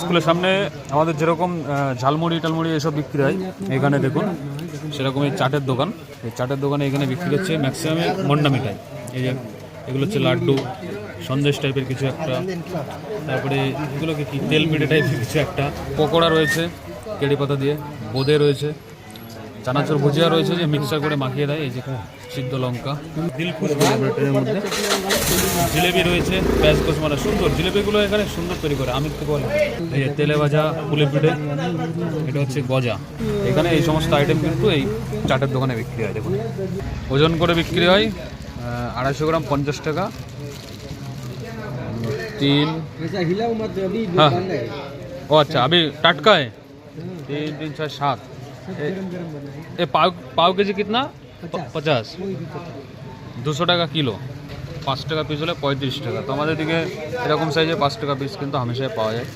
স্কুলের সামনে আমাদের যেরকম ঝালমুড়ি টালমুড়ি এসব বিক্রি হয়, এখানে দেখুন সেরকম এই চাটের দোকান। এই চাটের দোকানে এখানে বিক্রি হচ্ছে ম্যাক্সিমাম মন্ডা মিঠাই। এই যে এগুলো হচ্ছে লাড্ডু, সন্দেশ টাইপের কিছু একটা, তারপরে এগুলোকে কি তেল পিঠে টাইপের কিছু একটা, পকোড়া রয়েছে কেড়ি পাতা দিয়ে, বোঁদে রয়েছে, চানাচুর ভুজিয়া রয়েছে যে মিক্সার করে মাখিয়ে দেয়, এই যে সিদ্ধ লঙ্কা, দিলখুশ ট্রেনের মধ্যে জিলেবি রয়েছে, পেঁয়াজ কোষ মানে সুন্দর জিলেবিগুলো এখানে সুন্দর তৈরি করে, আমি তো বলে এই যে তেলে ভাজা পুলি পিঠে, এটা হচ্ছে গজা। এখানে এই সমস্ত আইটেম কিন্তু এই চাটের দোকানে বিক্রি হয়। দেখুন ওজন করে বিক্রি হয়, 250 গ্রাম 50 টাকা, 3 हाँ ओ अच्छा अभी टटका है 3 3 6 7 ये पाव के जी कितना 50 200 টাকা কিলো, 5 টাকা পিস হলে 35 টাকা। তো আমাদের দিকে এরকম সাইজে 5 টাকা পিস কিন্তু হামেশাই পাওয়া যায়।